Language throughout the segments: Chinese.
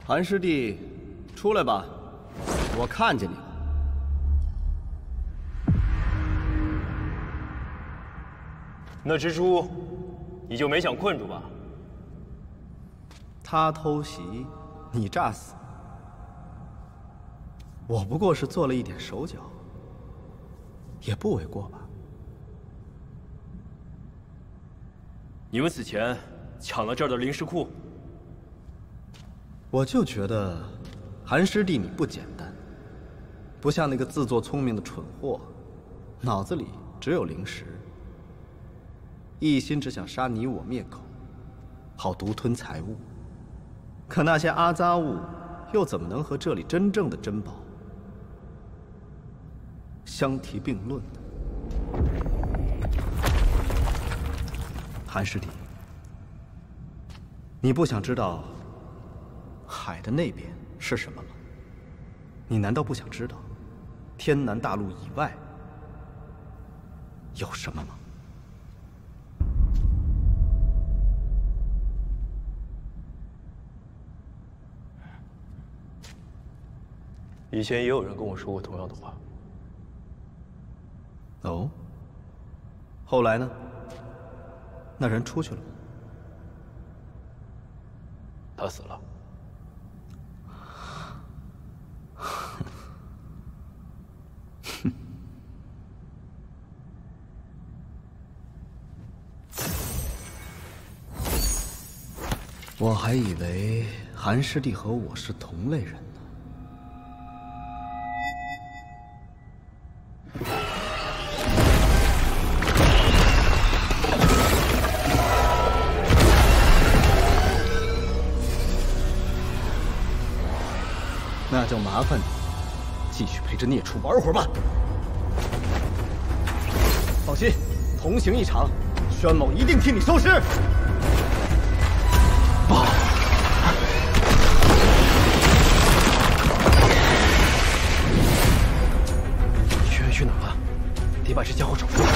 韩师弟，出来吧，我看见你了。那蜘蛛，你就没想困住吧？他偷袭，你诈死，我不过是做了一点手脚，也不为过吧？你们此前抢了这儿的灵石库，我就觉得，韩师弟你不简单，不像那个自作聪明的蠢货，脑子里只有灵石，一心只想杀你我灭口，好独吞财物。可那些阿杂物，又怎么能和这里真正的珍宝相提并论呢？韩师弟，你不想知道海的那边是什么吗？你难道不想知道天南大陆以外有什么吗？以前也有人跟我说过同样的话。哦，后来呢？那人出去了吗？他死了。我还以为韩师弟和我是同类人呢。那就麻烦你继续陪着孽畜玩会儿吧。放心，同行一场，宣某一定替你收尸。轩辕去哪了？得把这家伙找出来。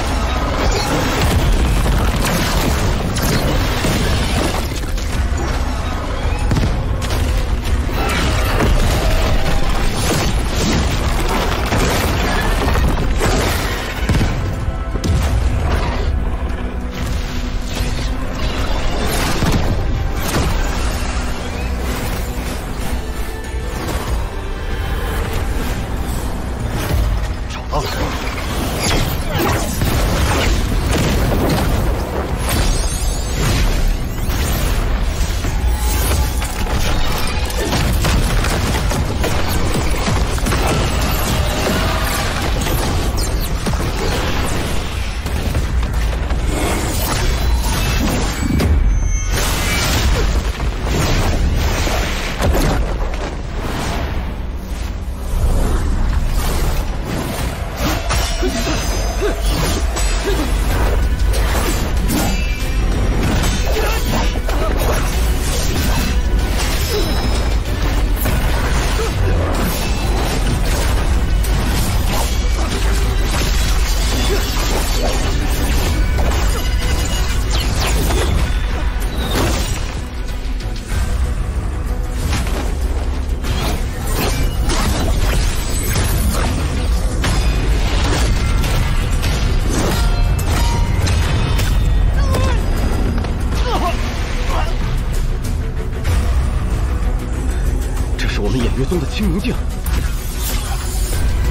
月宗的清明镜，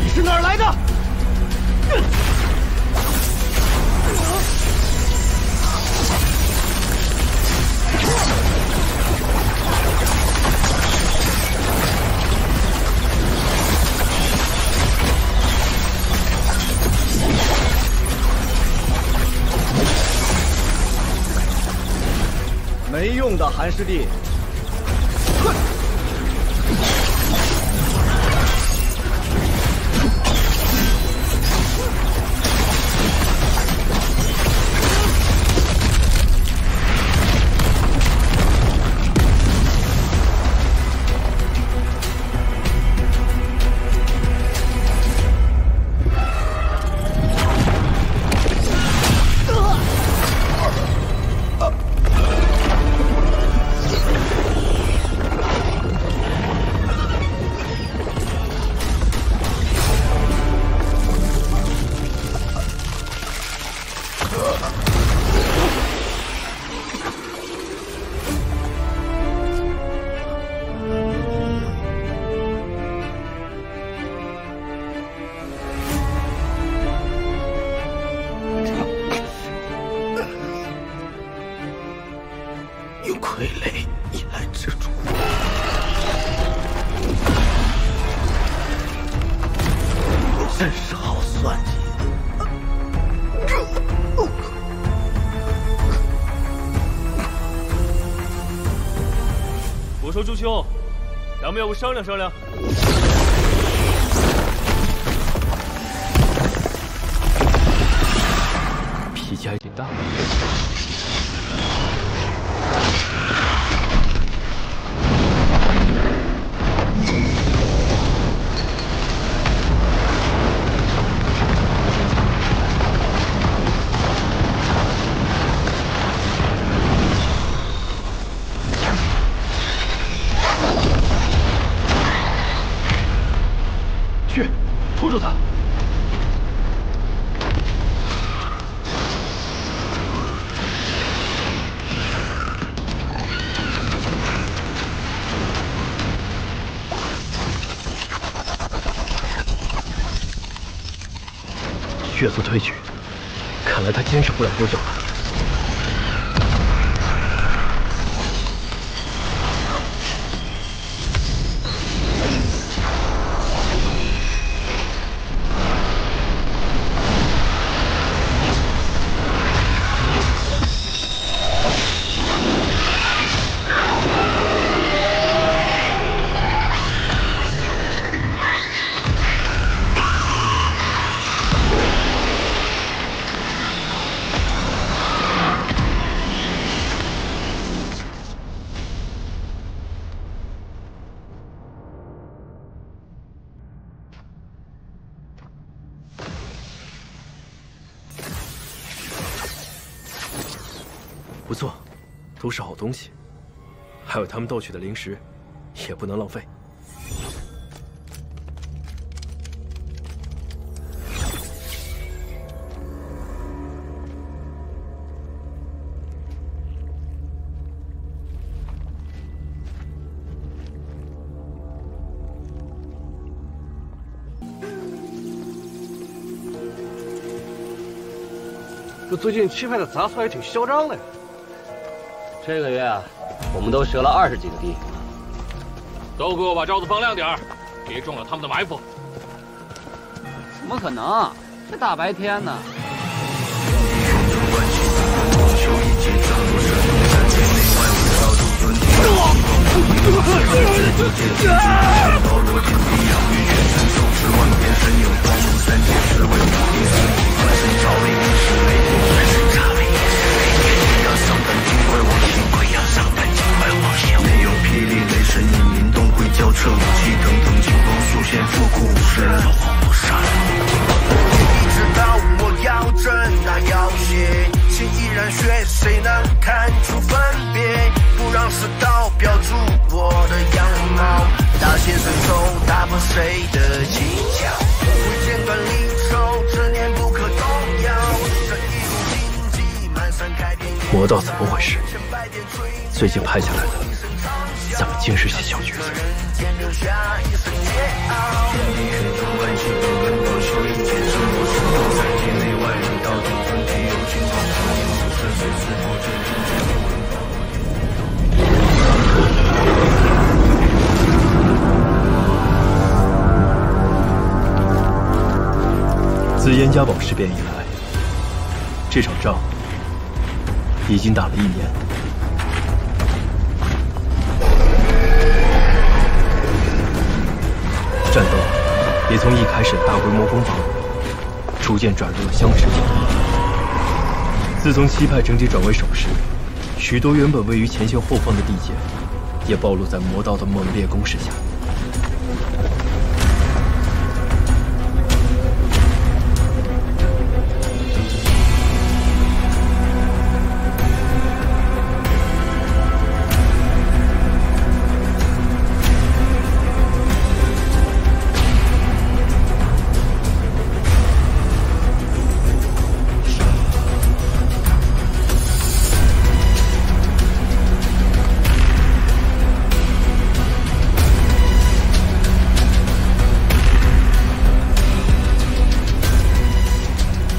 你是哪儿来的？没用的，韩师弟。哼！傀儡以来之主。真是好算计。我说朱兄，咱们要不商量商量？脾气还挺大。去，拖住他！血族退去，看来他坚持不了多久了。不错，都是好东西，还有他们盗取的灵石，也不能浪费。这最近棋牌的杂碎还挺嚣张的。这个月啊，我们都折了20几个地，都给我把招子放亮点儿，别中了他们的埋伏。怎么可能？这大白天的。没有霹雳雷神引领东会交彻武器腾腾金光速现复古时一直到我要真那要写心依然学谁能看出分别不让世道标注我的样貌大显身手打破谁的技巧会剪断离愁执念不可动摇这一路荆棘漫山开遍魔道怎么回事？最近拍下来的怎么尽是些小角色？自燕家堡事变以来，这场仗已经打了1年。战斗也从一开始的大规模攻防，逐渐转入了相持角。自从西派整体转为守势，许多原本位于前线后方的地界，也暴露在魔道的猛烈攻势下。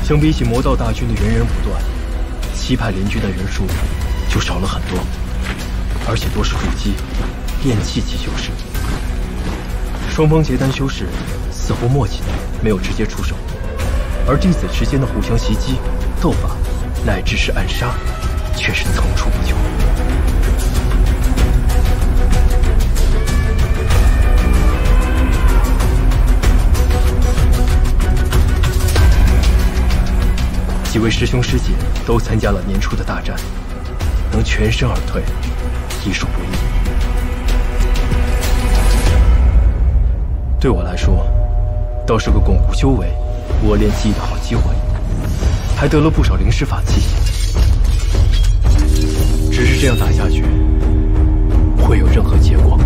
相比起魔道大军的源源不断，西派联军的人数就少了很多。而且多是筑基、炼气级修士。双方结丹修士似乎默契，没有直接出手，而弟子之间的互相袭击、斗法，乃至是暗杀，却是层出不穷。几位师兄师姐都参加了年初的大战，能全身而退，已属不易。对我来说，倒是个巩固修为、磨练技艺的好机会，还得了不少灵石法器。只是这样打下去，会有任何结果吗？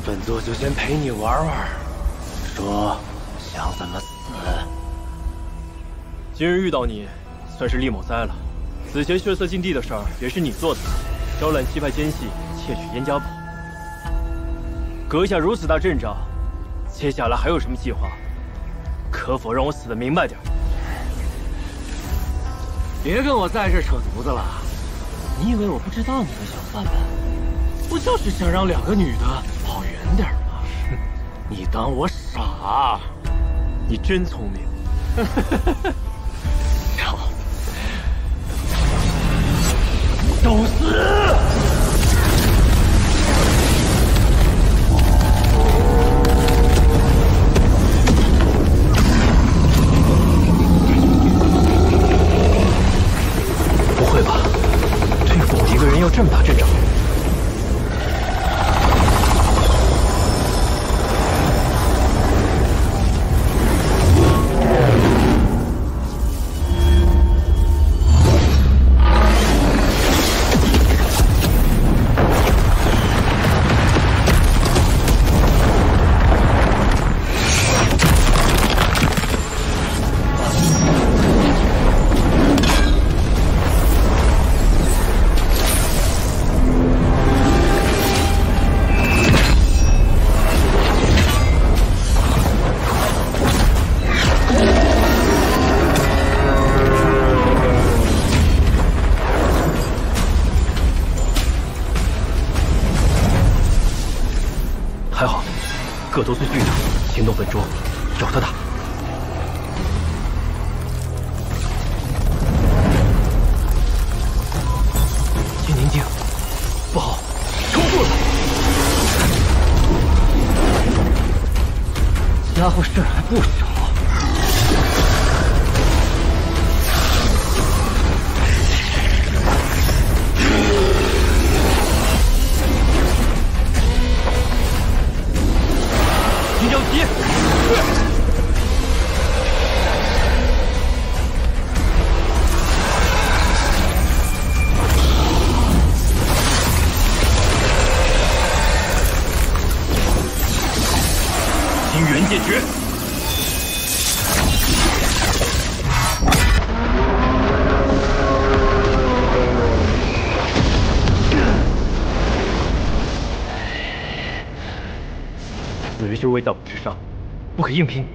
本座就先陪你玩玩，说想怎么死。今日遇到你，算是力某栽了。此前血色禁地的事儿也是你做的，招揽7派奸细，窃取燕家宝。阁下如此大阵仗，接下来还有什么计划？可否让我死得明白点？别跟我在这扯犊子了！你以为我不知道你的小算盘？我就是想让2个女的跑远点嘛。你当我傻？你真聪明。好，都死！不会吧？对付我一个人要这么大阵仗？还好，个头最巨的，行动笨拙，找他打。先宁静，不好，冲过来！家伙事儿还不少。金角旗，金元剑诀。此人修为在我之上，不可硬拼。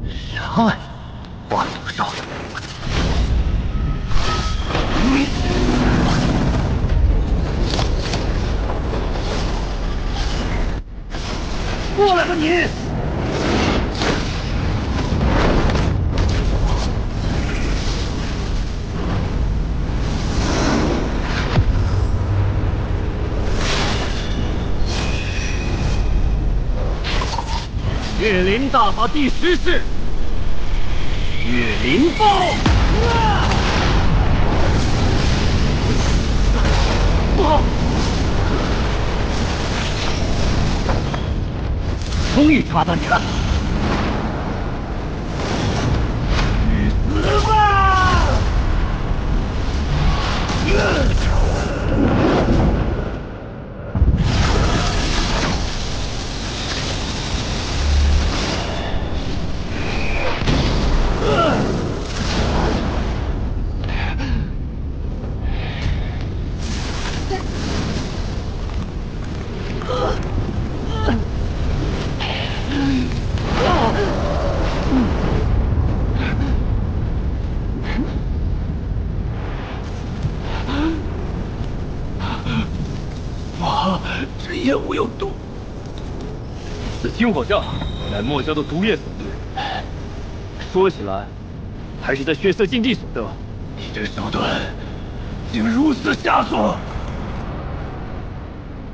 啥玩意？完过来吧你！岳灵大法第10式，岳灵爆！终于抓到你了！去死吧！这烟雾有毒。此青火窖乃墨教的毒液所致。说起来，还是在血色禁地所得。你这手段竟如此下作！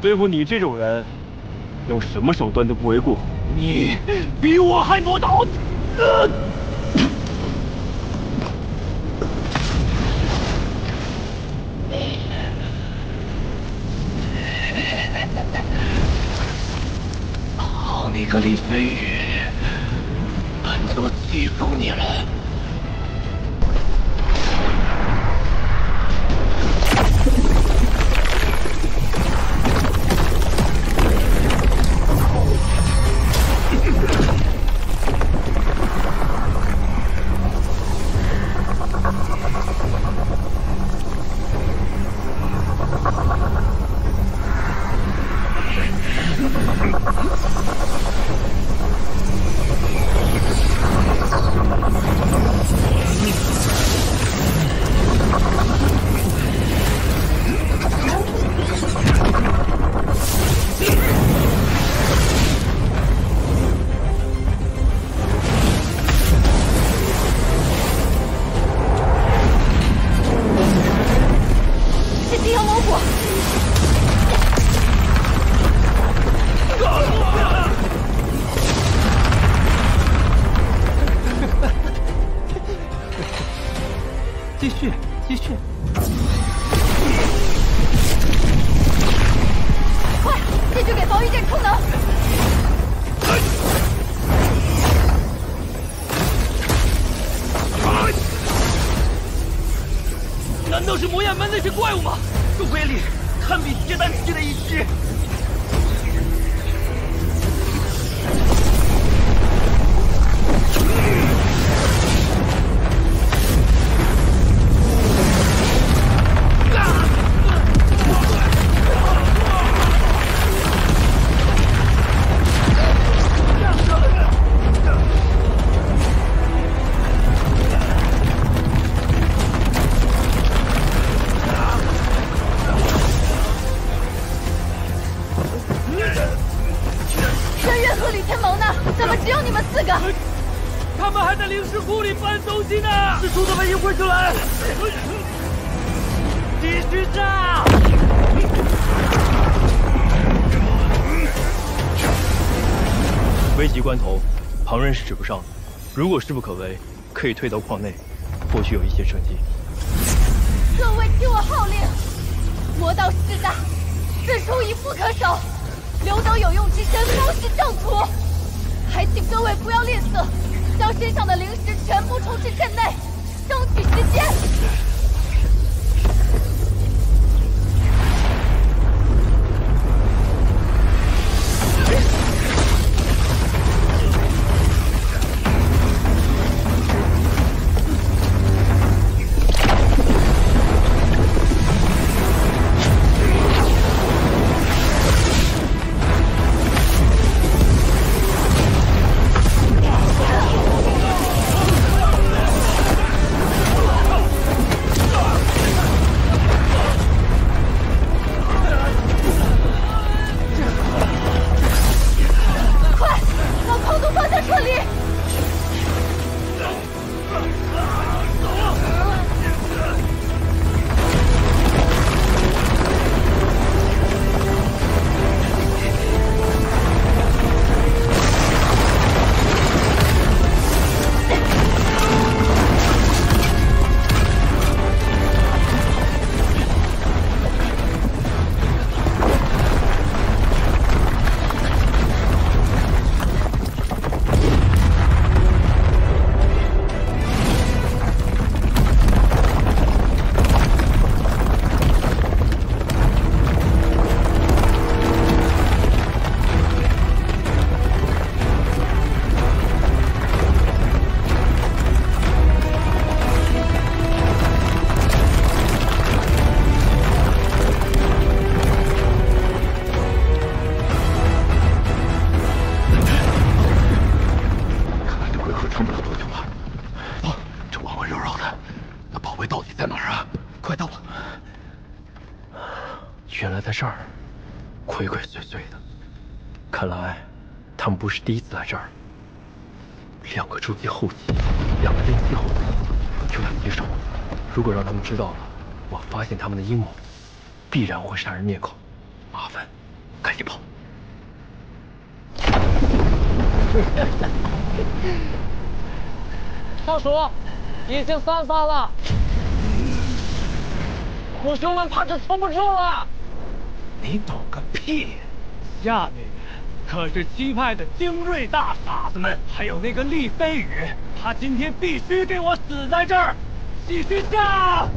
对付你这种人，用什么手段都不为过。你比我还魔导！好你个李飞宇，本座欺负你了。继续！快，继续给防御阵充能！难道是魔焰门那些怪物吗？这威力堪比结丹期的一击！他们还在灵石窟里搬东西呢，师叔他们一会儿就来。继续炸！危急关头，旁人是指不上的。如果势不可为，可以退到矿内，或许有一些生机。各位听我号令，魔道势大，此处已不可守，留得有用之身，方是正途。还请各位不要吝啬，将身上的灵石全部充至阵内，争取时间。这儿，鬼鬼祟祟的。看来他们不是第一次来这儿。2个筑基后期，2个炼气后期，就要棘手。如果让他们知道了我发现他们的阴谋，必然会杀人灭口。麻烦，赶紧跑！少主，已经散发了，苦兄们怕是撑不住了。你懂个屁！下面可是7派的精锐大傻子们，还有那个厉飞羽，他今天必须给我死在这儿！继续下！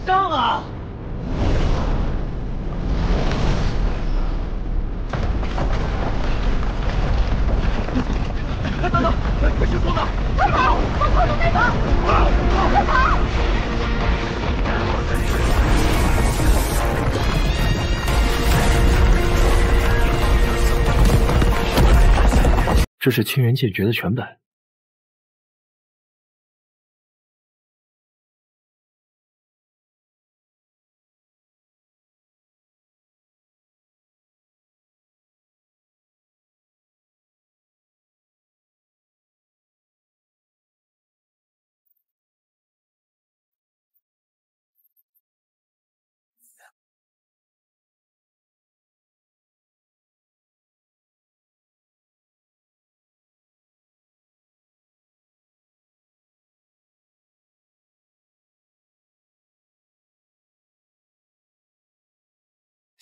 上啊！等等，快去送他！快跑！往后头那跑！快跑！这是清源剑诀的全本。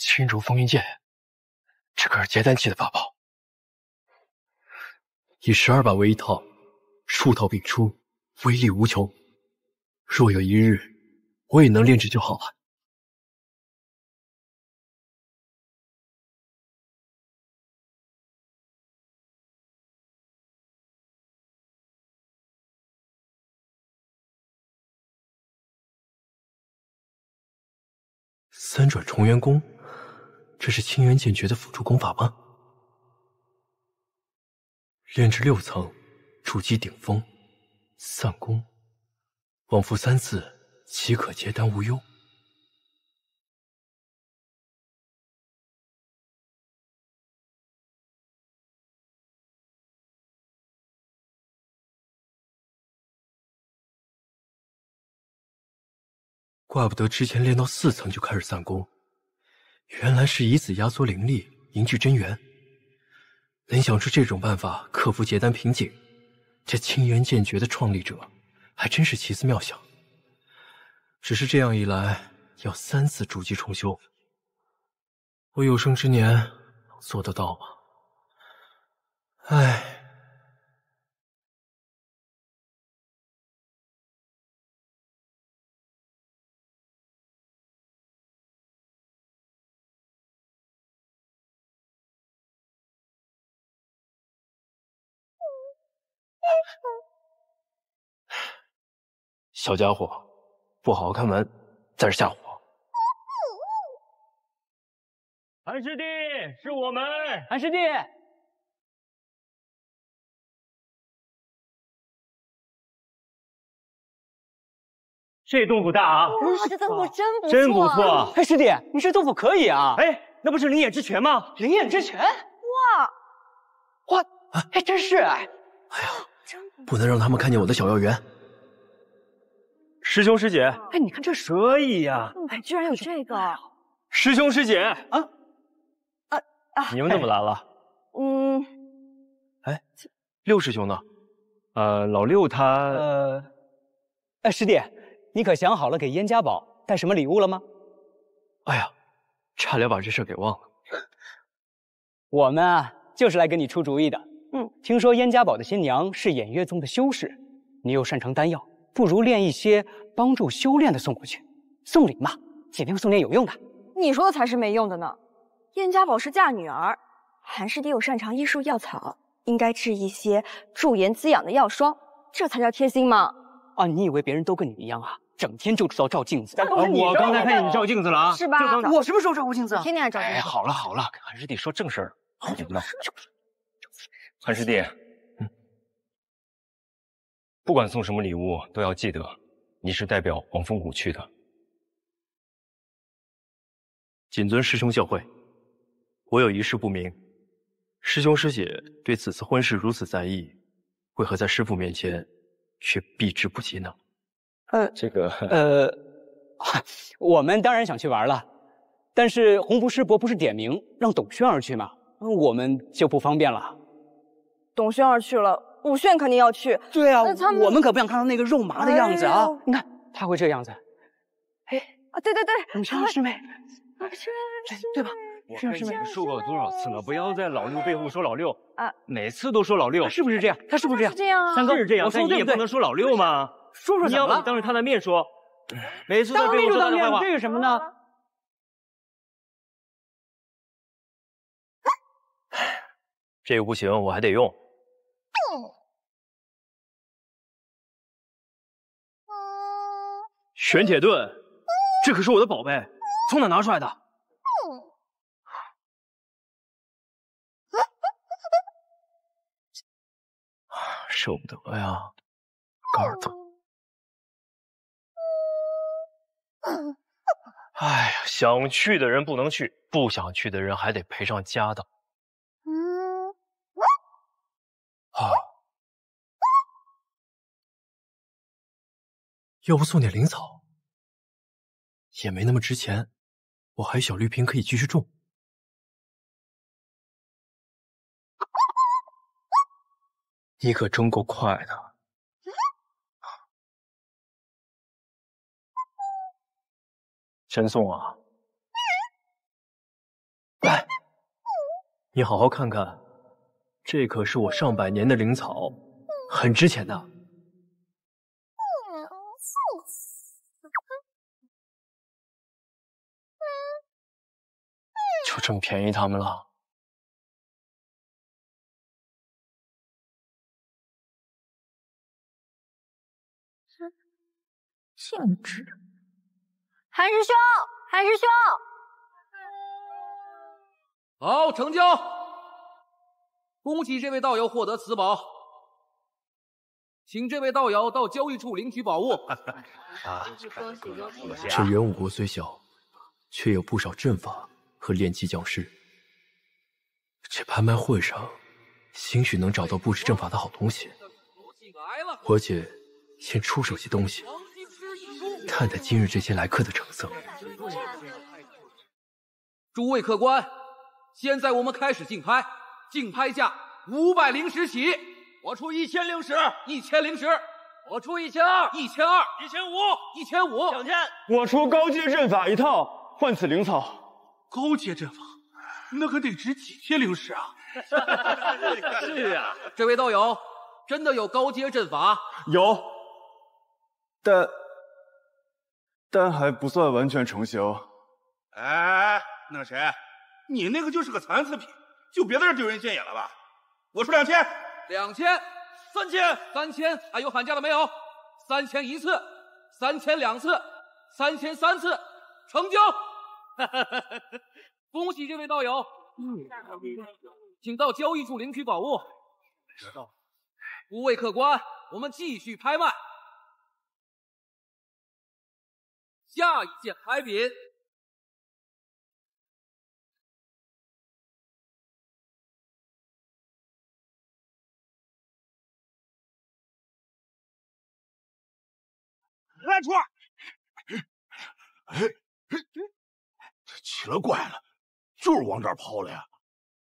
青竹风云剑，这可是结丹期的法宝，以12把为一套，数套并出，威力无穷。若有一日，我也能炼制就好了。3转重元功，这是清源剑诀的辅助功法吗？炼制6层，筑基顶峰，散功，往复3次，即可结丹无忧。怪不得之前练到4层就开始散功，原来是以此压缩灵力，凝聚真元。能想出这种办法克服结丹瓶颈，这清源剑诀的创立者还真是奇思妙想。只是这样一来，要3次筑基重修，我有生之年能做得到吗？唉。小家伙，不好好看门，在这吓唬我。韩师弟，是我们！韩师弟，这洞府大啊！哇，这豆腐真不错，真不错！哎，师弟，你这豆腐可以啊！哎，那不是灵眼之拳吗？灵眼之拳！哇，哎，真是哎！哎呀，不能让他们看见我的小药园。师兄师姐，哎，你看这是可以呀！哎，居然有这个！师兄师姐，你们怎么来了？哎，6师兄呢？老6他……哎，师弟，你可想好了给燕家宝带什么礼物了吗？哎呀，差点把这事给忘了。我们啊，就是来给你出主意的。听说燕家宝的新娘是偃月宗的修士，你又擅长丹药，不如炼一些帮助修炼的送过去。送礼嘛，尽量送点有用的。你说的才是没用的呢。燕家宝是嫁女儿，韩师弟又擅长医术药草，应该制一些驻颜滋养的药霜，这才叫贴心嘛。啊，你以为别人都跟你一样啊？整天就知道照镜子。我刚才看见你照镜子了啊，是吧？我什么时候照过镜子啊？天天爱照镜子。哎，好了好了，韩师弟说正事儿，好久不闹。韩师弟，不管送什么礼物，都要记得你是代表黄风谷去的。谨遵师兄教诲。我有一事不明，师兄师姐对此次婚事如此在意，为何在师父面前却避之不及呢？我们当然想去玩了，但是红拂师伯不是点名让董轩儿去吗？我们就不方便了。董轩儿去了，武炫肯定要去。对啊，我们可不想看到那个肉麻的样子啊！你看他会这个样子。哎啊，对，董轩儿师妹，对吧？我跟你们说过多少次了，不要在老六背后说老六啊！每次都说老六，是不是这样？他是不是这样？是这样啊！三哥是这样，但你也不能说老六嘛。说你要不当着他的面说，每次在背后说他的坏话。这个什么呢？这个不行，我还得用。玄铁盾，这可是我的宝贝，从哪拿出来的？舍不得呀，高尔夫。哎呀，想去的人不能去，不想去的人还得赔上家当。要不送点灵草，也没那么值钱。我还有小绿瓶可以继续种。你可真够快的。真送啊！来，你好好看看，这可是我上百年的灵草，很值钱的。就这么便宜他们了？性质。韩师兄，韩师兄，好，成交！恭喜这位道友获得此宝，请这位道友到交易处领取宝物。这元武国虽小，却有不少阵法和炼器匠师。这拍卖会上，兴许能找到布置阵法的好东西。而且，先出手些东西，看看今日这些来客的成色。诸位客官，现在我们开始竞拍，竞拍价500灵石起。我出1000灵石，1000灵石。我出1200，1200，1500，1500，2000，我出高阶阵法一套，换此灵草。高阶阵法，那可得值几千灵石啊！是啊，这位道友真的有高阶阵法？有，但还不算完全成型。哎，那谁，你那个就是个残次品，就别在这丢人现眼了吧？我出2000， 2000， 3000， 3000，还有喊价的没有？3000一次，3000两次，3000三次，成交！恭喜这位道友，请到交易处领取宝物。诸位客官，我们继续拍卖。下一件拍品，来出！这奇了怪了，就是往这儿抛了呀！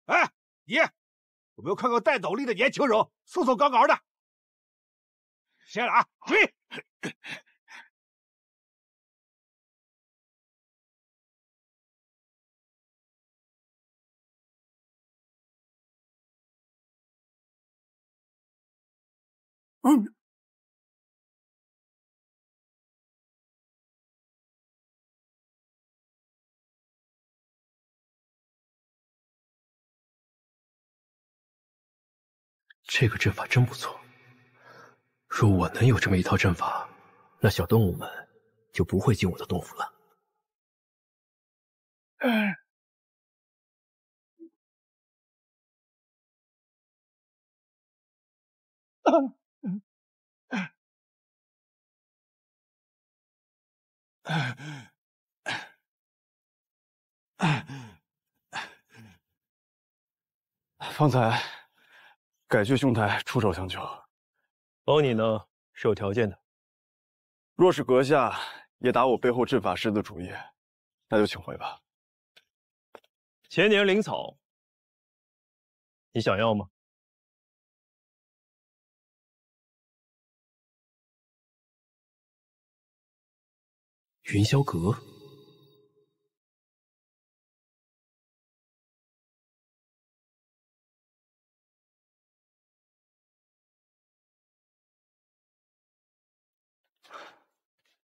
哎，你有没有看过戴斗笠的年轻人，瘦瘦高高的？先了啊，追！这个阵法真不错，若我能有这么一套阵法，那小动物们就不会进我的洞府了。方才改去兄台出手相救，帮你呢是有条件的。若是阁下也打我背后阵法师的主意，那就请回吧。千年灵草，你想要吗？云霄阁。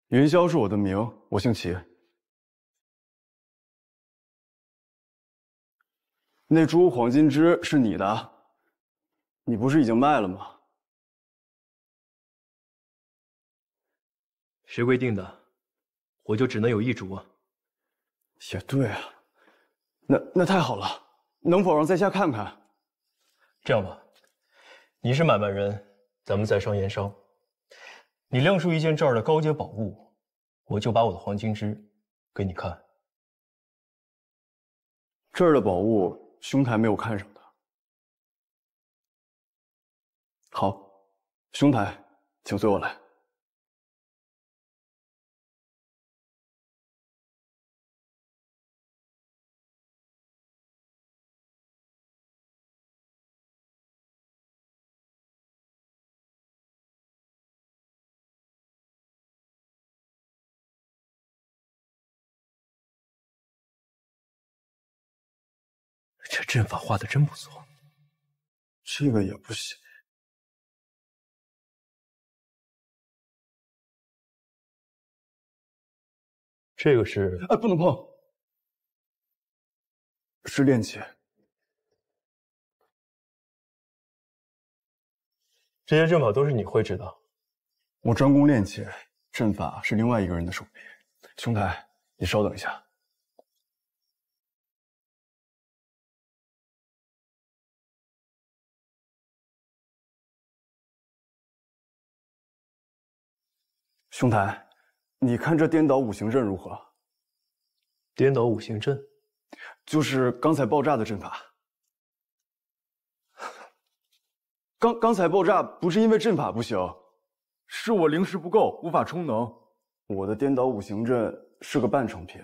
云霄是我的名，我姓齐。那株黄金枝是你的，你不是已经卖了吗？谁规定的？我就只能有一株啊。也对啊，那太好了，能否让在下看看？这样吧，你是买卖人，咱们在商言商。你亮出一件这儿的高阶宝物，我就把我的黄金枝给你看。这儿的宝物，兄台没有看上的。好，兄台，请随我来。这阵法画的真不错。这个也不行。这个是……不能碰。是炼器。这些阵法都是你绘制的？我专攻炼器，阵法是另外一个人的手笔。兄台，你稍等一下。兄台，你看这颠倒五行阵如何？颠倒五行阵，就是刚才爆炸的阵法。刚才爆炸不是因为阵法不行，是我灵石不够，无法充能。我的颠倒五行阵是个半成品，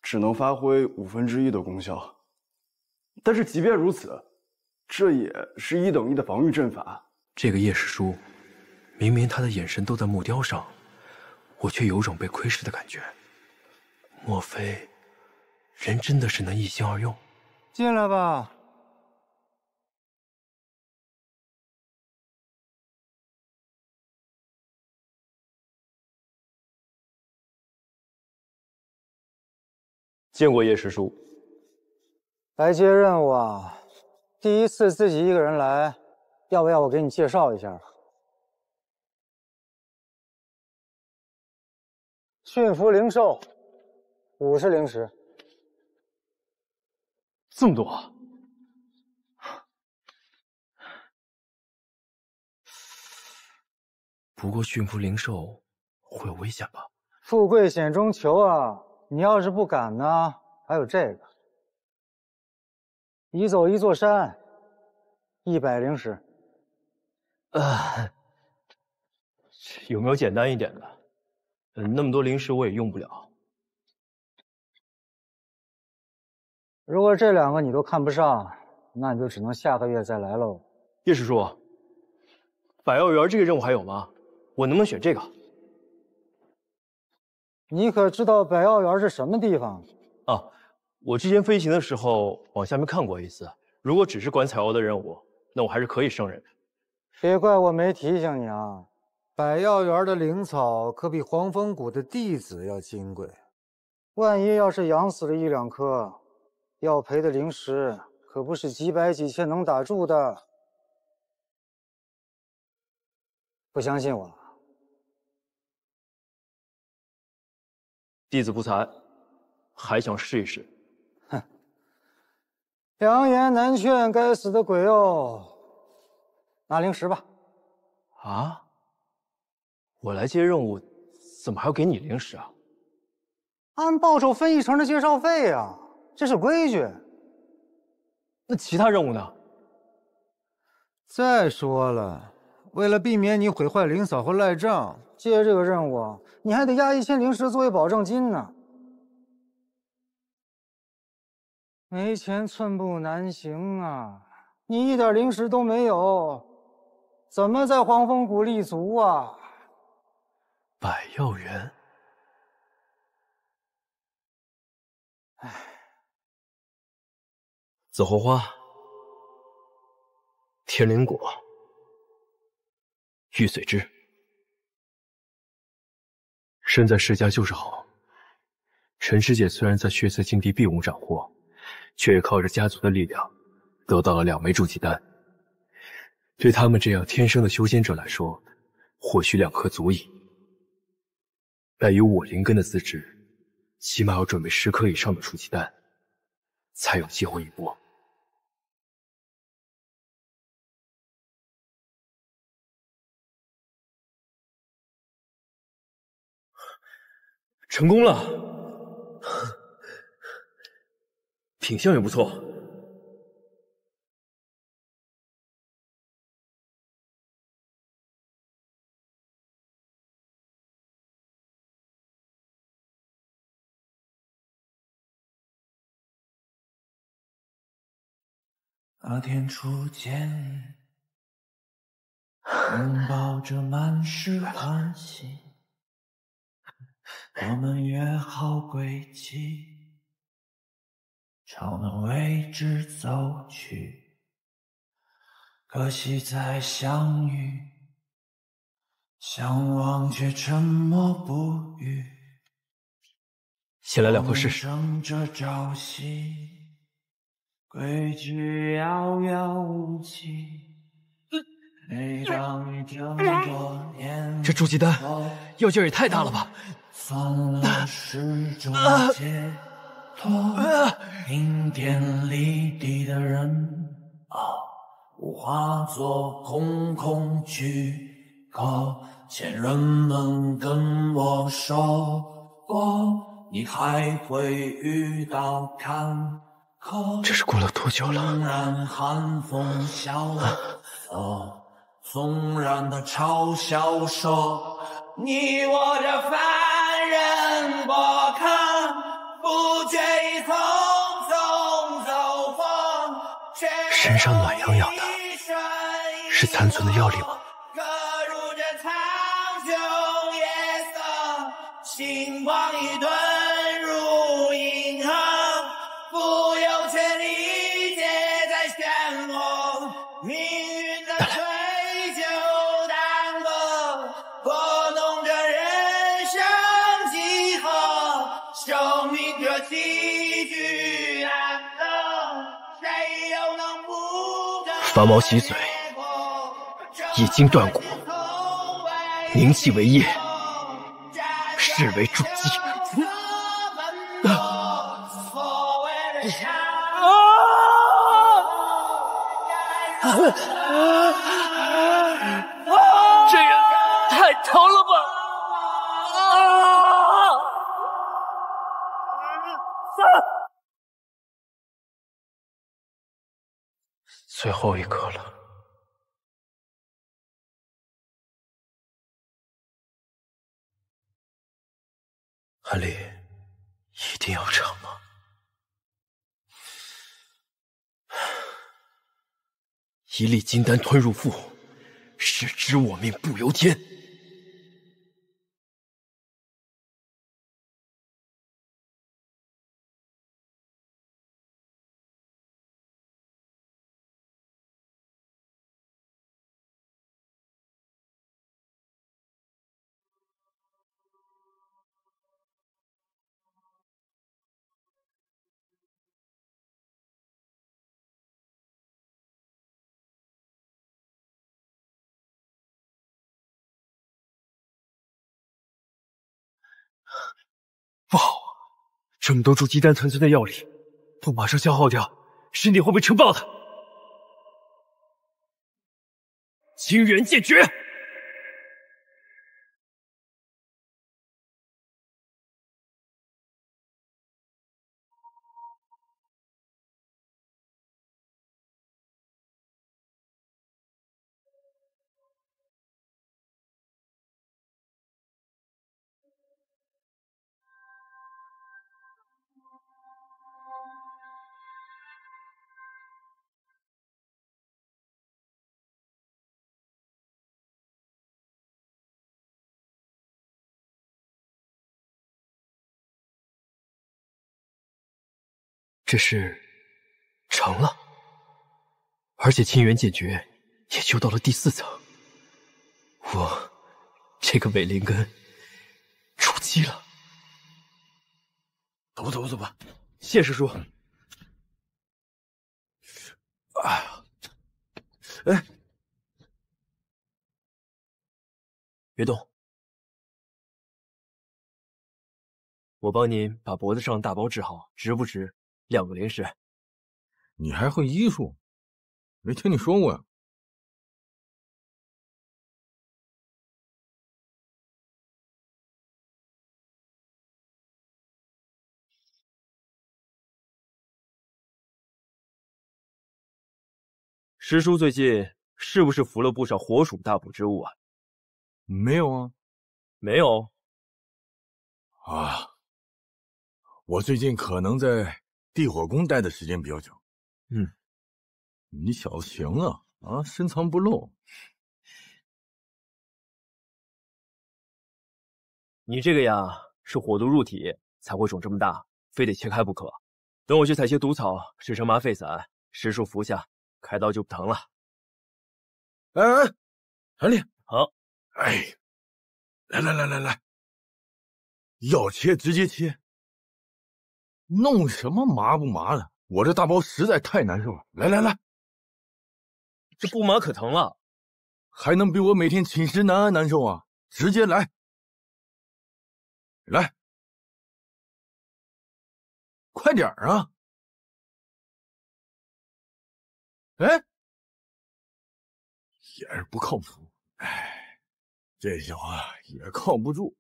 只能发挥1/5的功效。但是即便如此，这也是1等1的防御阵法。这个叶师叔。明明他的眼神都在木雕上，我却有种被窥视的感觉。莫非人真的是能一心二用？进来吧。见过叶师叔。来接任务啊？第一次自己一个人来，要不要我给你介绍一下？驯服灵兽，50灵石。这么多？不过驯服灵兽会有危险吧？富贵险中求啊！你要是不敢呢，还有这个，移走一座山，100灵石。有没有简单一点的？那么多灵石我也用不了。如果这2个你都看不上，那你就只能下个月再来喽。叶师叔，百药园这个任务还有吗？我能不能选这个？你可知道百药园是什么地方？啊，我之前飞行的时候往下面看过一次。如果只是管采药的任务，那我还是可以胜任的。别怪我没提醒你啊！百药园的灵草可比黄风谷的弟子要金贵，万一要是养死了1、2颗，要赔的灵石可不是几百几千能打住的。不相信我？弟子不才，还想试一试。哼，良言难劝，该死的鬼哦！拿零食吧。啊？我来接任务，怎么还要给你零食啊？按报酬分1成的介绍费啊，这是规矩。那其他任务呢？再说了，为了避免你毁坏灵嫂和赖账，接这个任务你还得押1000灵石作为保证金呢。没钱寸步难行啊！你一点灵石都没有，怎么在黄风谷立足啊？百药园。唉，紫红花、天灵果、玉髓枝，身在世家就是好。陈师姐虽然在血色境地并无斩获，却也靠着家族的力量得到了2枚筑基丹。对他们这样天生的修仙者来说，或许2颗足矣。但以我灵根的资质，起码要准备10颗以上的筑基丹，才有机会一搏。成功了，品相也不错。那天初见，拥抱着满是欢喜，我们约好轨迹，朝那位置走去。可惜再相遇，相望却沉默不语。先来2颗试试。争着朝夕，规矩遥遥无期。每当你这么多年，这筑基丹药劲儿也太大了吧！算了，是种解脱。顶天立地的人啊，化作空空躯壳。前人们跟我说过，你还会遇到坎坷。这是过了多久了？纵然寒风萧瑟，纵然他嘲笑说，你我这凡人过客，不觉意匆匆走过。身上暖洋洋的，是残存的药力吗？可如这苍穹夜色，星光已遁入银河。不由却理解在漩涡，命运的追究耽搁，拨弄着人生几何，生命这崎岖难得，谁又能不得拔毛洗嘴，一经断骨，凝气为液，视为筑基。这也太疼了吧！最后一颗了。韩立，一定要唱吗？一粒金丹吞入腹，是知我命不由天。不好，这么多筑基丹存在的药力，不马上消耗掉，身体会被撑爆的。清源剑诀！这是成了，而且清源剑诀也修到了第4层。我这个伪灵根出击了。走吧，走吧，走吧。谢师叔。哎呀，哎，别动，我帮您把脖子上的大包治好，值不值2个灵石？你还会医术？没听你说过呀。师叔最近是不是服了不少火属大补之物啊？没有啊。没有？啊，我最近可能在地火宫待的时间比较久。你小子行啊，深藏不露。你这个呀，是火毒入体才会肿这么大，非得切开不可。等我去采些毒草，制成麻沸散，师叔服下，开刀就不疼了。哎，韩立，好。哎，来，要切直接切，弄什么麻不麻的？我这大包实在太难受了。来，这不麻可疼了，还能比我每天寝食难安难受啊？直接来，快点儿啊！哎，也是不靠谱。哎，这小子也靠不住。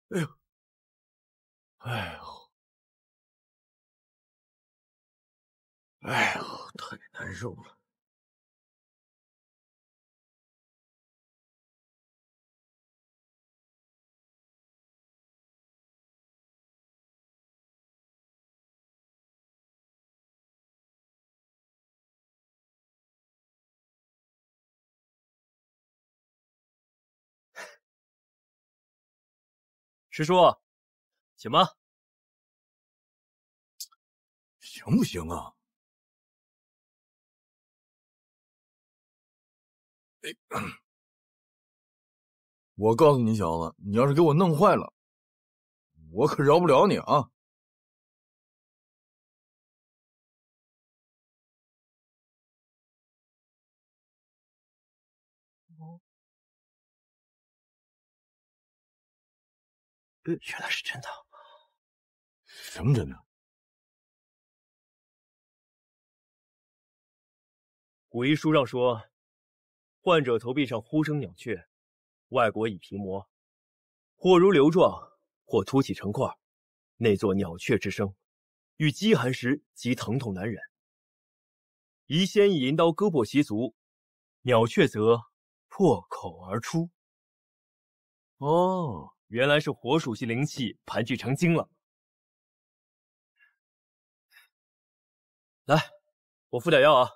哎呦，太难受了。师叔，请吧。行不行啊？我告诉你小子，你要是给我弄坏了，我可饶不了你啊！原来是真的。什么真的？古医书上说，患者头壁上忽生鸟雀，外国以皮膜，或如瘤状，或凸起成块，内作鸟雀之声，遇饥寒时即疼痛难忍。宜先以银刀割破其足，鸟雀则破口而出。哦，原来是火属性灵气盘踞成精了。来，我敷点药啊。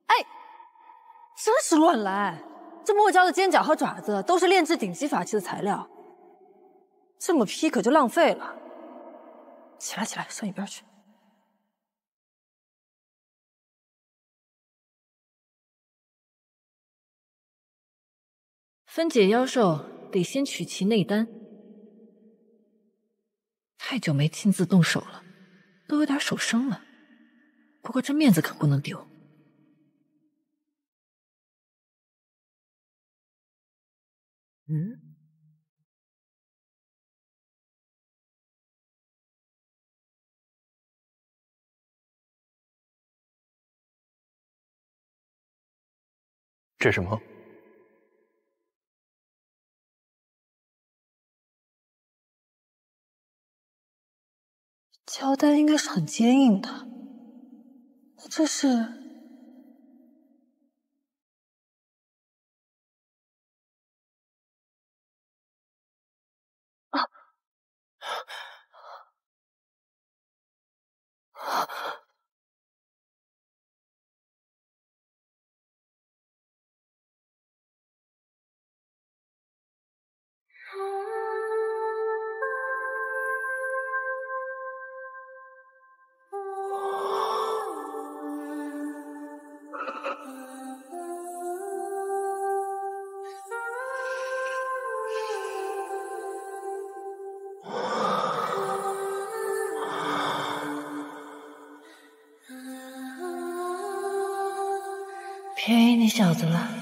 哎，真是乱来！这墨椒的尖角和爪子都是炼制顶级法器的材料，这么批可就浪费了。起来，上一边去。分解妖兽得先取其内丹，太久没亲自动手了，都有点手生了。不过这面子可不能丢。嗯。 这什么？胶带应该是很坚硬的，这是……啊！便宜你小子了。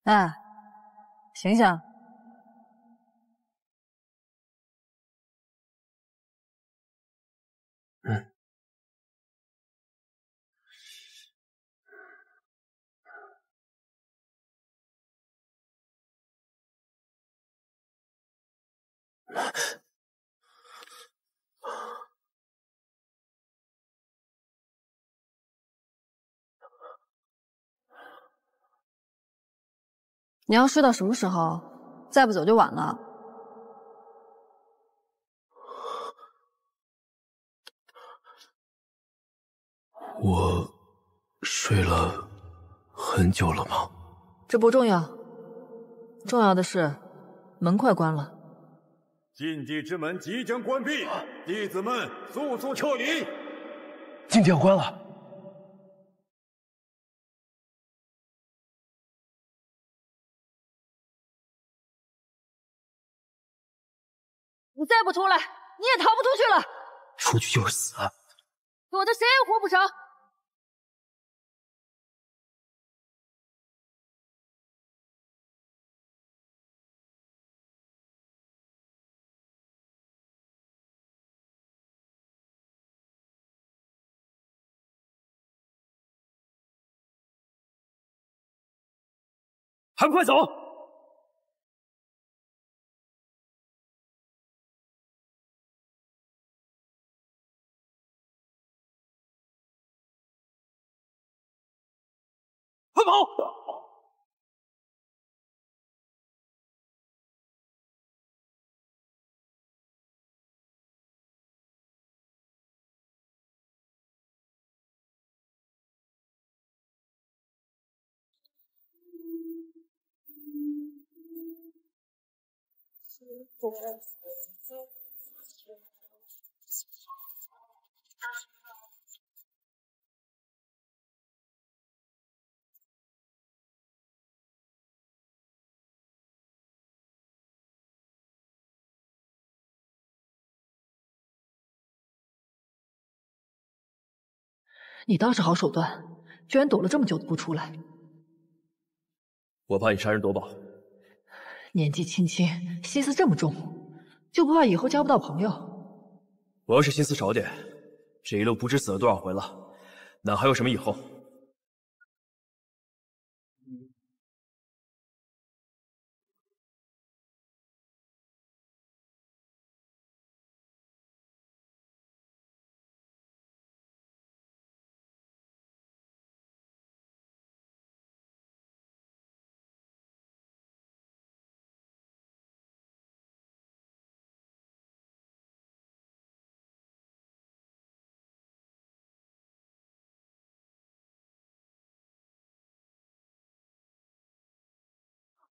哎，醒醒！嗯。你要睡到什么时候？再不走就晚了。我睡了很久了吗？这不重要，重要的是门快关了。禁地之门即将关闭，弟子们速速撤离。禁地要关了。 你再不出来，你也逃不出去了。出去就是死。躲的谁也活不成。还不快走！快跑！你倒是好手段，居然躲了这么久都不出来。我怕你杀人夺宝。年纪轻轻，心思这么重，就不怕以后交不到朋友？我要是心思少点，这一路不知死了多少回了，哪还有什么以后？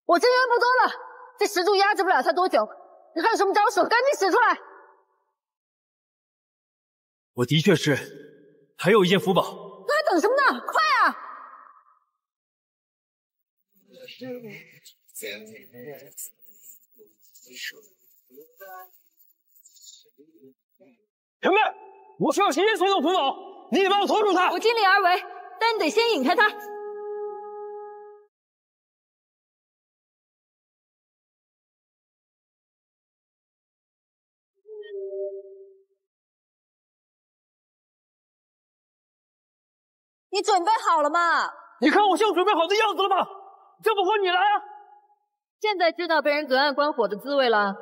我资源不多了，这石柱压制不了他多久。你还有什么招数，赶紧使出来！我的确是，还有一件符宝。那还等什么呢？快啊！前辈，我需要行人送的符宝，你得帮我拖住他。我尽力而为，但你得先引开他。你准备好了吗？你看我像准备好的样子了吗？这不换你来啊！现在知道被人隔岸观火的滋味了。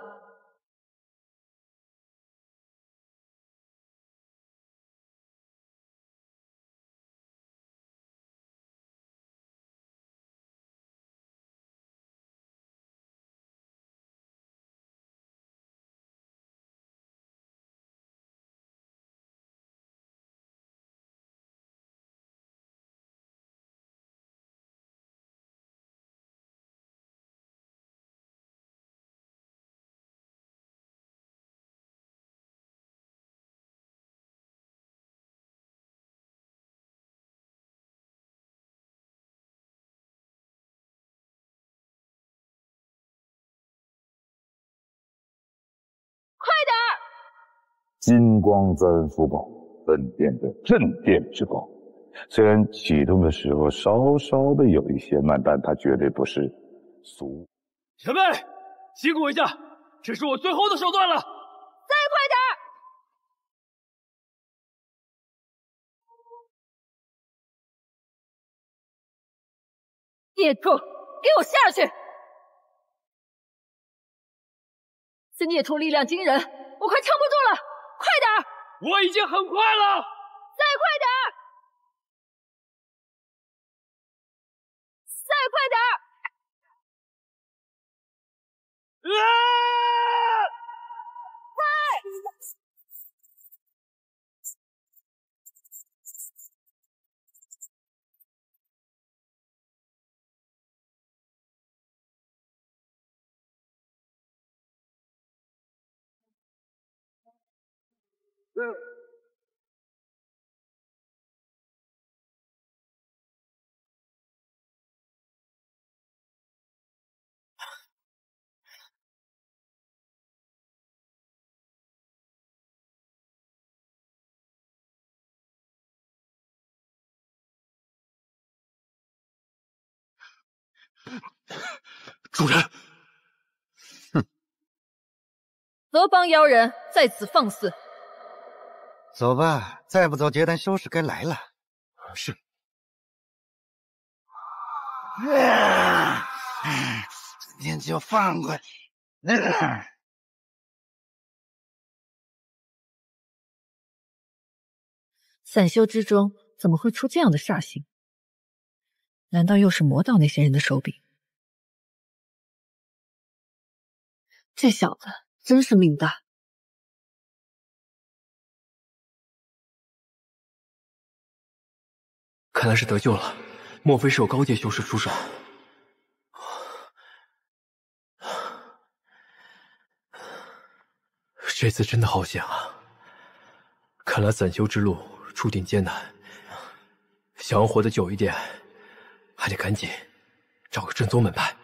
快点儿！金光簪符宝，本殿的镇店之宝。虽然启动的时候稍稍的有一些慢，但它绝对不是俗。前辈，辛苦一下，这是我最后的手段了。再快点儿！孽畜，给我下去！这孽畜力量惊人，我快撑不住了！快点儿！我已经很快了，再快点儿！再快点儿！主人，何帮妖人在此放肆！走吧，再不走，结丹修士该来了。是。今天就放过你。散修之中怎么会出这样的煞星？难道又是魔道那些人的手笔？这小子真是命大。看来是得救了，莫非是有高阶修士出手？这次真的好险啊！看来散修之路注定艰难，想要活得久一点，还得赶紧找个正宗门派。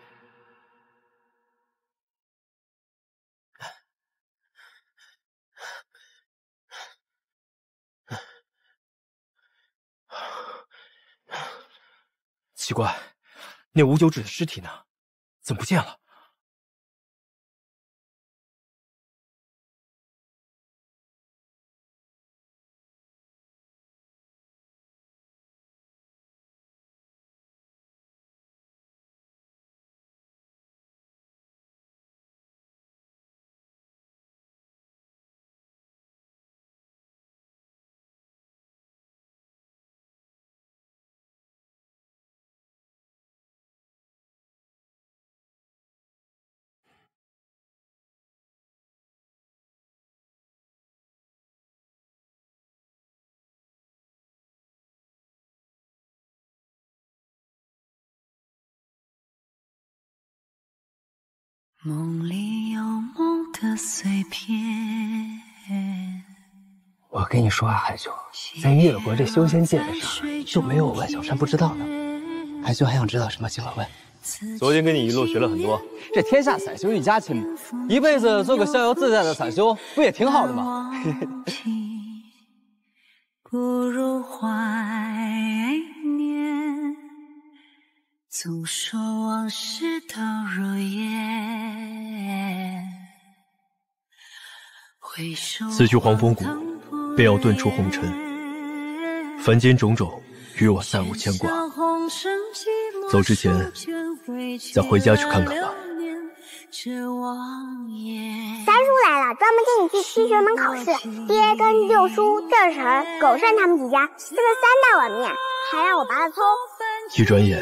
奇怪，那无九指的尸体呢？怎么不见了？梦里有梦的碎片。我跟你说啊，海兄，在越国这修仙界的事儿，就没有我万小山不知道的。海兄还想知道什么？尽管问。昨天跟你一路学了很多。这天下散修一家亲嘛，一辈子做个逍遥自在的散修，不也挺好的吗？不如怀念，总说往事都如烟。此去黄风谷，便要遁出红尘，凡间种种，与我再无牵挂。走之前，再回家去看看吧。三叔来了，专门接你去七玄门考试。爹跟六叔、这婶、狗剩他们几家吃了3大碗面，还让我拔了葱。一转眼，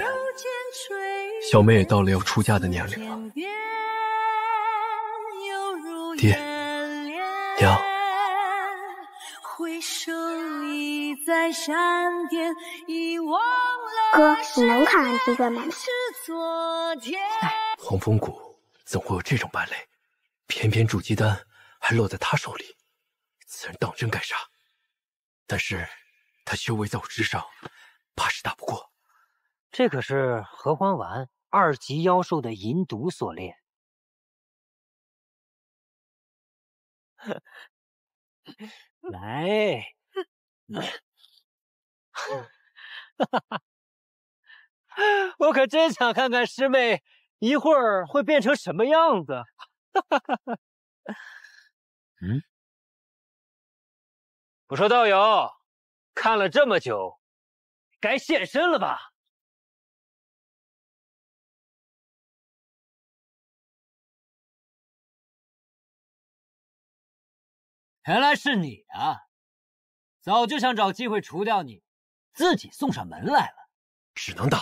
小妹也到了要出嫁的年龄了。爹，娘。哥，你能考上七玄门吗？黄风谷怎会有这种败类？偏偏筑基丹还落在他手里，此人当真该杀。但是他修为在我之上，怕是打不过。这可是合欢丸2级妖兽的银毒所炼。来，我可真想看看师妹一会儿会变成什么样子。嗯，我说道友，看了这么久，该现身了吧？原来是你啊！早就想找机会除掉你，自己送上门来了。只能打。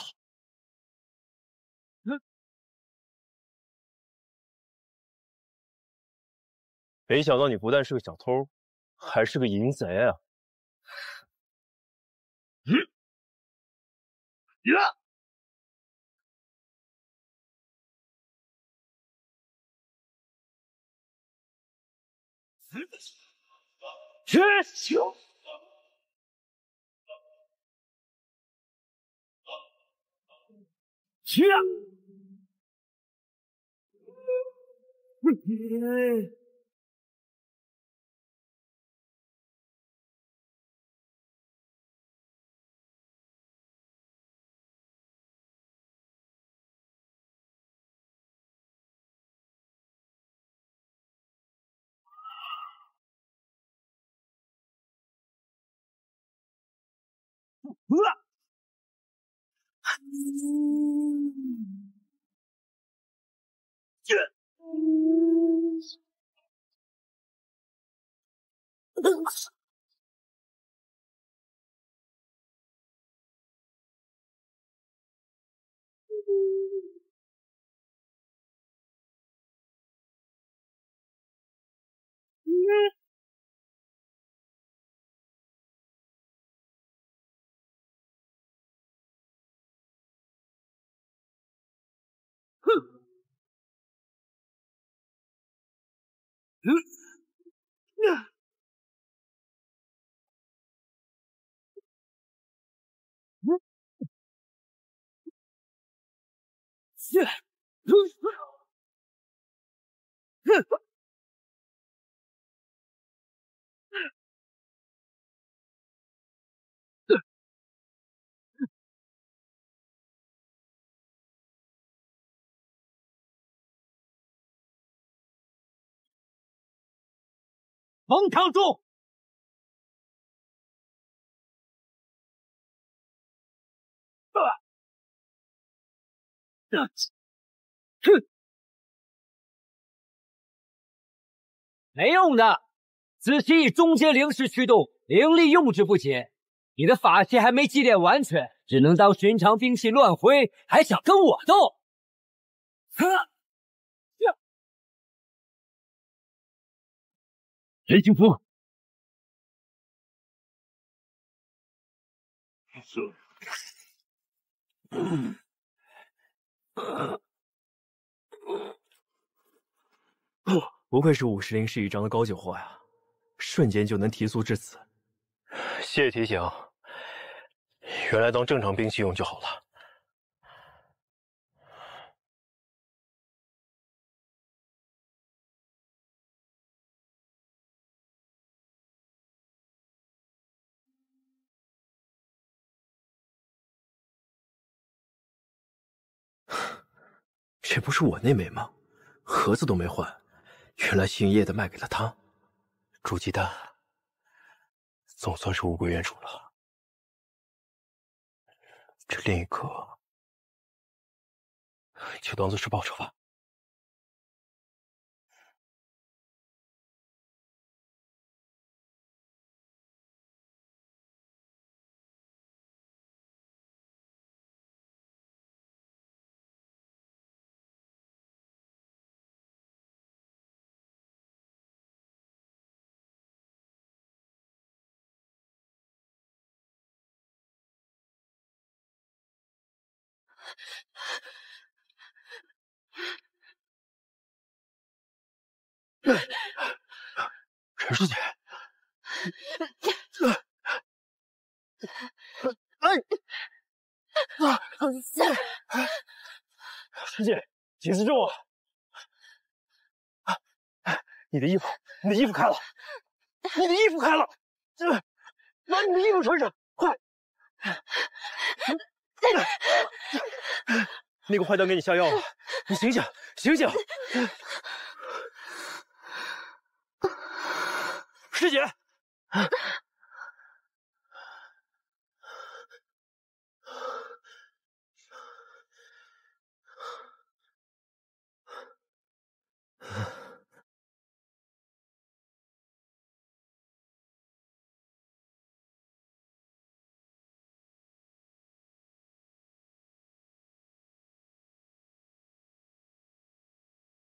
没想到你不但是个小偷，还是个淫贼啊！去球！去啊！蒙扛住！没用的，子期以中阶灵石驱动，灵力用之不竭。你的法器还没祭炼完全，只能当寻常兵器乱挥，还想跟我斗？雷霆符。不愧是50灵石一张的高酒货呀，瞬间就能提速至此。谢谢提醒，原来当正常兵器用就好了。这不是我那枚吗？盒子都没换，原来姓叶的卖给了他。煮鸡蛋，总算是物归原主了。这另一颗，就当做是报酬吧。陈师姐，师姐，节制住！你的衣服开了，你的衣服开了，把你的衣服穿上，快！那个坏蛋给你下药了，你醒醒，醒醒！师姐，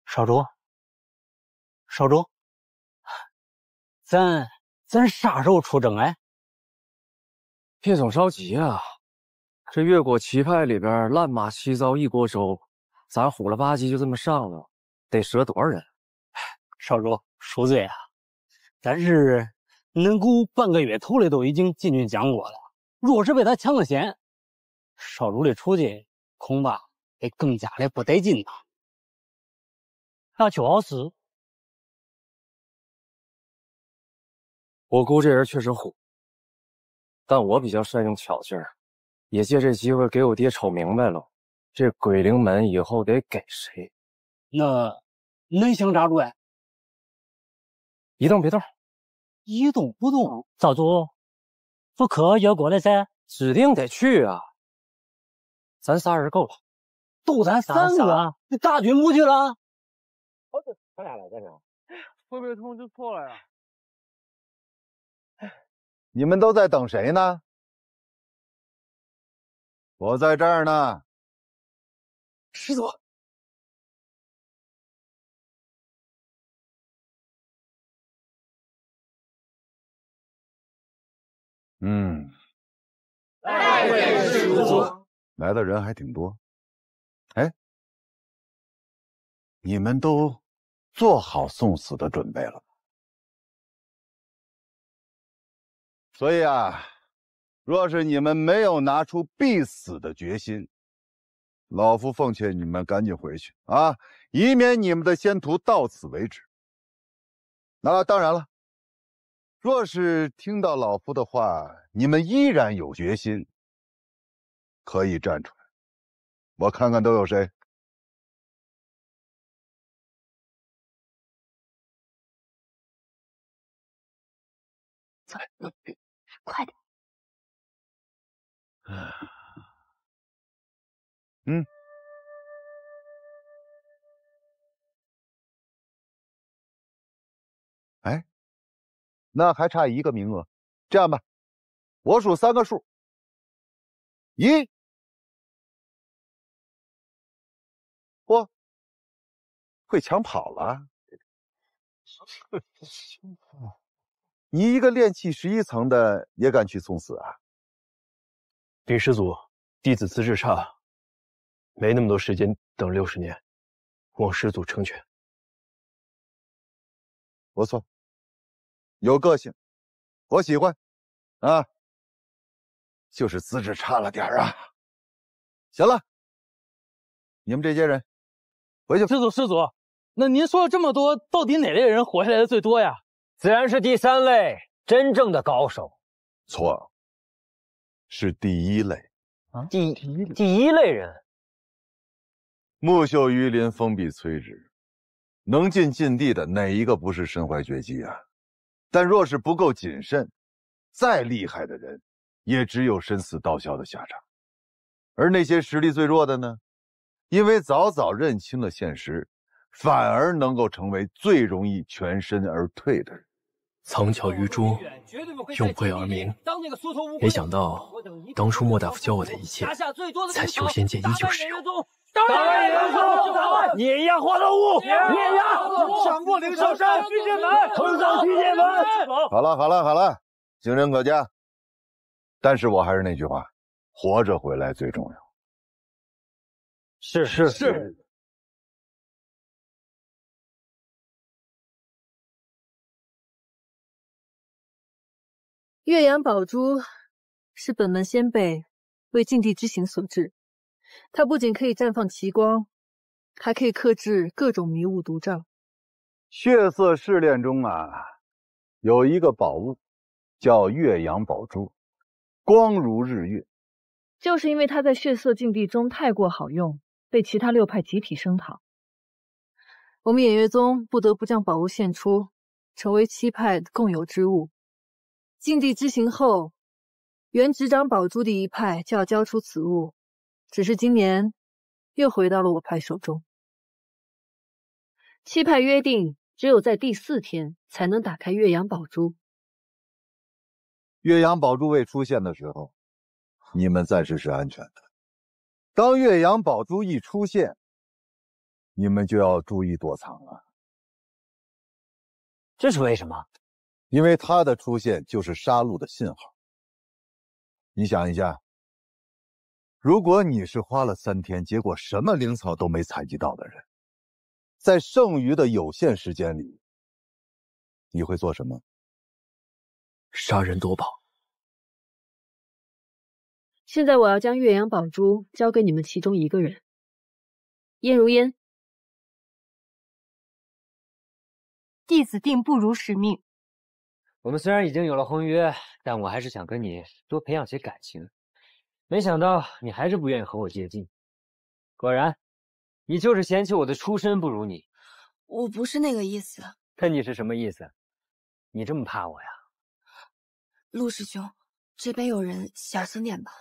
少主，少主，咱啥时候出征哎？别总着急啊，这越国旗派里边乱马七糟一锅粥，咱虎了吧唧就这么上了，得折多少人？少主恕罪啊，但是恁姑半个月头的都已经进军讲过了，若是被他抢了先，少主的出去恐怕得更加的不得劲呐。那就是，我姑这人确实虎，但我比较善用巧劲儿，也借这机会给我爹瞅明白了，这鬼灵门以后得给谁。那恁想咋着呀？一动别动，一动不动，少主，不可越过了噻。指定得去啊！咱仨人够了，就咱3个，你大军不去了？咱俩来干啥？会不会通知错了呀？你们都在等谁呢？我在这儿呢。师祖。拜会师祖。来的人还挺多。哎，你们都做好送死的准备了吧？所以啊，若是你们没有拿出必死的决心，老夫奉劝你们赶紧回去啊，以免你们的先途到此为止。那当然了，若是听到老夫的话，你们依然有决心，可以站出来，我看看都有谁。走，快点。哎，那还差1个名额。这样吧，我数3个数。1，嚯，会抢跑了。你一个炼气11层的也敢去送死啊？禀师祖，弟子资质差，没那么多时间等60年，望师祖成全。不错，有个性，我喜欢。啊，就是资质差了点啊。行了，你们这些人回去。师祖，那您说了这么多，到底哪类人活下来的最多呀？自然是第3类，真正的高手。错，是第1类。啊，第一类人。木秀于林，风必摧之。能进禁地的哪一个不是身怀绝技啊？但若是不够谨慎，再厉害的人，也只有身死道消的下场。而那些实力最弱的呢，因为早早认清了现实，反而能够成为最容易全身而退的人。藏巧于拙，用晦而明。没想到当初莫大夫教我的一切，在修仙界依旧适用。当然元素，碾压花道雾，碾压上过灵兽山，驱剑门，横扫驱剑门。好了，行人可嘉。但是我还是那句话，活着回来最重要。是。岳阳宝珠是本门先辈为禁地之行所制，它不仅可以绽放奇光，还可以克制各种迷雾毒障。血色试炼中啊，有一个宝物叫岳阳宝珠，光如日月。就是因为它在血色禁地中太过好用，被其他6派集体声讨。我们偃月宗不得不将宝物献出，成为7派的共有之物。禁地之行后，原执掌宝珠的一派就要交出此物，只是今年又回到了我派手中。7派约定，只有在第4天才能打开岳阳宝珠。岳阳宝珠未出现的时候，你们暂时是安全的。当岳阳宝珠一出现，你们就要注意躲藏了。这是为什么？因为它的出现就是杀戮的信号。你想一下，如果你是花了3天，结果什么灵草都没采集到的人，在剩余的有限时间里，你会做什么？杀人夺宝。现在我要将岳阳宝珠交给你们其中一个人，燕如烟。弟子定不辱使命。我们虽然已经有了婚约，但我还是想跟你多培养些感情。没想到你还是不愿意和我接近。果然，你就是嫌弃我的出身不如你。我不是那个意思。那你是什么意思？你这么怕我呀？陆师兄，这边有人，小心点吧。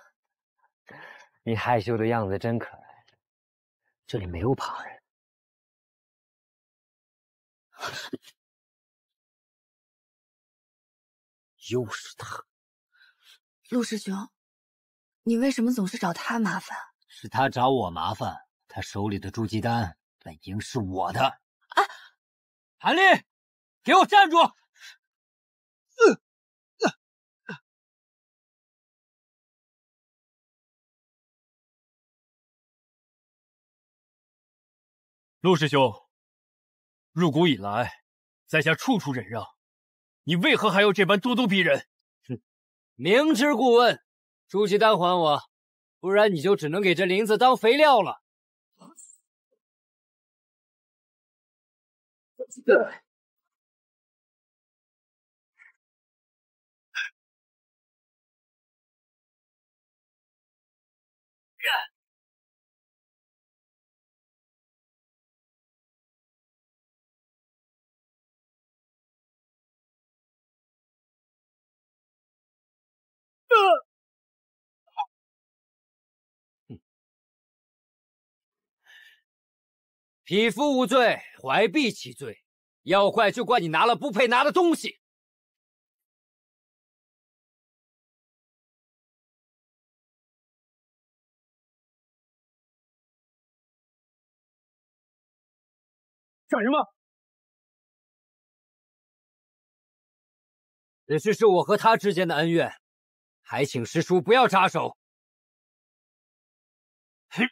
你害羞的样子真可爱。这里没有旁人。又是他。陆师兄，你为什么总是找他麻烦？是他找我麻烦，他手里的筑基丹本应是我的。啊！韩立，给我站住！陆师兄，入谷以来，在下处处忍让，你为何还要这般咄咄逼人？哼，明知故问，筑基丹还我，不然你就只能给这林子当肥料了。匹夫无罪，怀璧其罪。要怪就怪你拿了不配拿的东西。干什么？此事是我和他之间的恩怨，还请师叔不要插手。哼！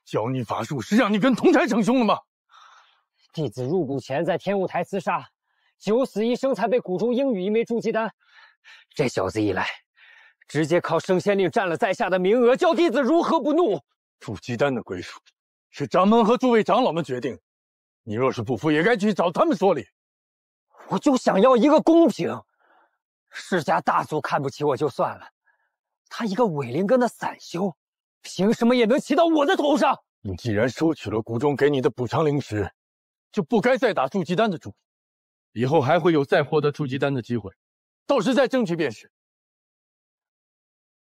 教你法术是让你跟同差成凶的吗？弟子入谷前在天雾台厮杀，九死一生才被谷中应予一枚筑基丹。这小子一来，直接靠升仙令占了在下的名额，叫弟子如何不怒？筑基丹的归属是掌门和诸位长老们决定，你若是不服，也该去找他们说理。我就想要一个公平。世家大族看不起我就算了，他一个伪灵根的散修，凭什么也能骑到我的头上？你既然收取了谷中给你的补偿灵石，就不该再打筑基丹的主意。以后还会有再获得筑基丹的机会，到时再争取便是。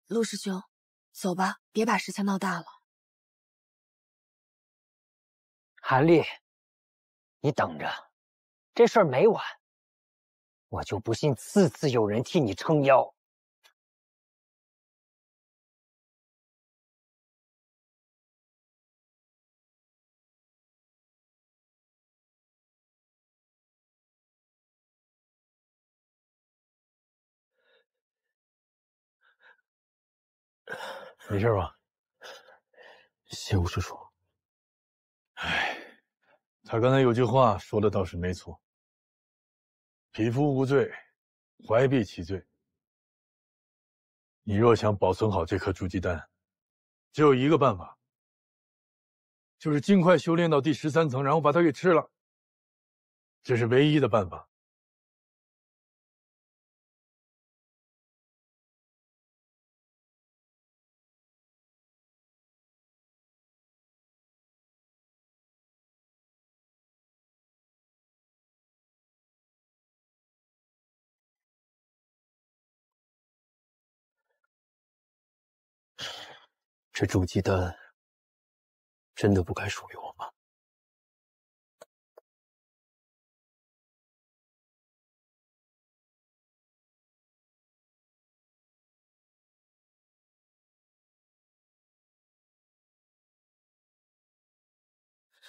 陆师兄，走吧，别把事情闹大了。韩立，你等着，这事儿没完，我就不信次次有人替你撑腰。没事吧？谢吴师叔。哎，他刚才有句话说的倒是没错。匹夫无罪，怀璧其罪。你若想保存好这颗筑基丹，只有一个办法，就是尽快修炼到第13层，然后把它给吃了。这是唯一的办法。这筑基丹真的不该属于我吗？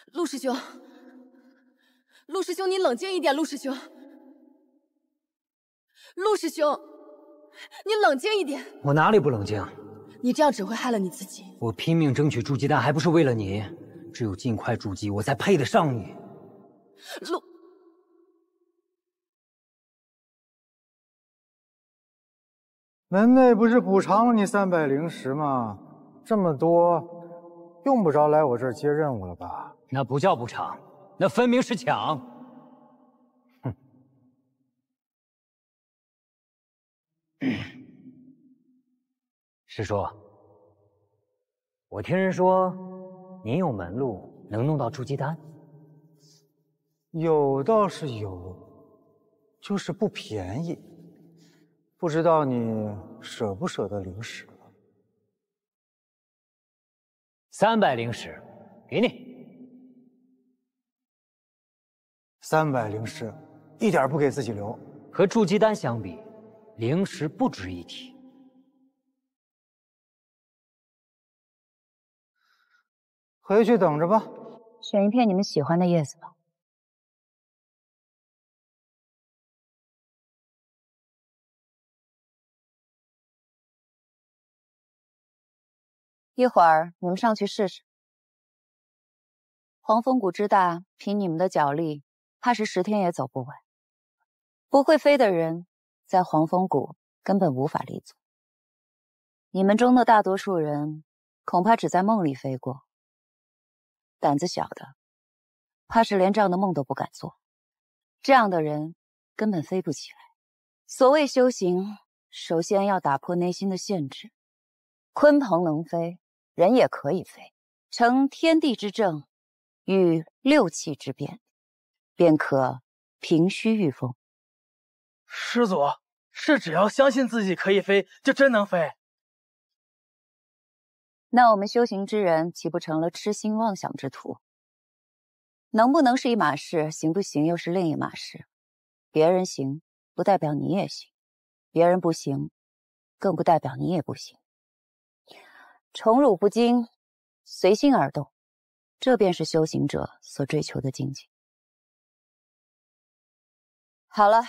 陆师兄，陆师兄，你冷静一点，陆师兄，陆师兄，你冷静一点。我哪里不冷静？你这样只会害了你自己。我拼命争取筑基丹，还不是为了你？只有尽快筑基，我才配得上你。陆，门内不是补偿了你300灵石吗？这么多，用不着来我这儿接任务了吧？那不叫补偿，那分明是抢。哼，师叔，我听人说您有门路，能弄到筑基丹。有倒是有，就是不便宜。不知道你舍不舍得灵石？300灵石，给你。300灵石，一点不给自己留。和筑基丹相比，灵石不值一提。回去等着吧。选一片你们喜欢的叶子吧。一会儿你们上去试试。黄风谷之大，凭你们的脚力，怕是10天也走不完。不会飞的人，在黄风谷根本无法立足。你们中的大多数人，恐怕只在梦里飞过。胆子小的，怕是连这样的梦都不敢做。这样的人根本飞不起来。所谓修行，首先要打破内心的限制。鲲鹏能飞，人也可以飞，成天地之正，与6气之变，便可平虚御风。师祖，是只要相信自己可以飞，就真能飞？那我们修行之人岂不成了痴心妄想之徒？能不能是一码事，行不行又是另一码事。别人行，不代表你也行；别人不行，更不代表你也不行。宠辱不惊，随心而动，这便是修行者所追求的境界。好了，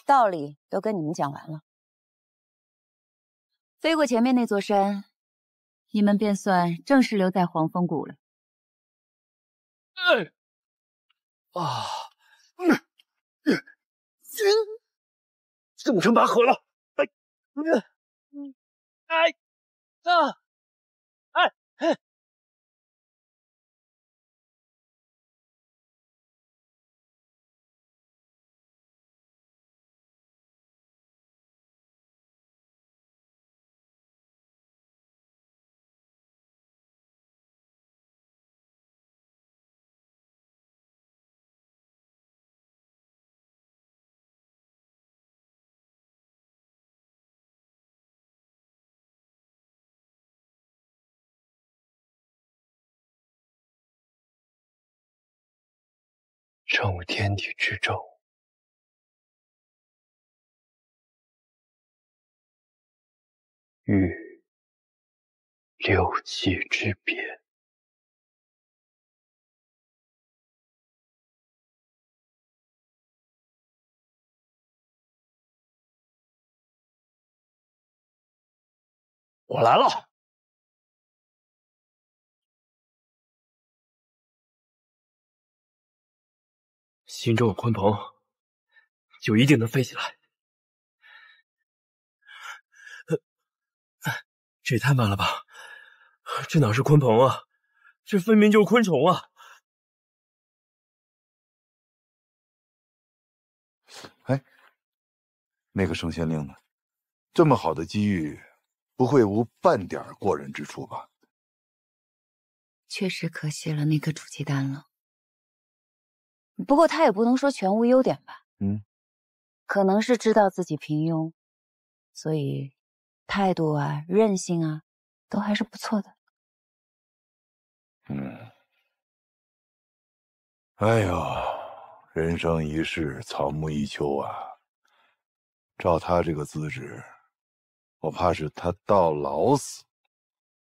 道理都跟你们讲完了。飞过前面那座山，你们便算正式留在黄风谷了。生辰八合了！正午天地之正，遇6气之变。我来了。心中有鲲鹏，就一定能飞起来。这也太慢了吧！这哪是鲲鹏啊，这分明就是昆虫啊！哎，那个圣仙令呢？这么好的机遇，不会无半点过人之处吧？确实可惜了那颗筑基丹了。不过他也不能说全无优点吧。可能是知道自己平庸，所以态度啊、韧性啊，都还是不错的。哎呦，人生一世，草木一秋啊！照他这个资质，我怕是他到老死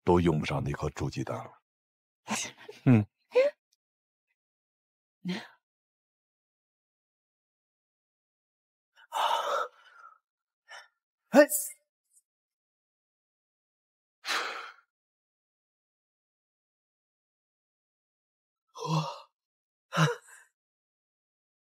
都用不上那颗筑基丹了。哎，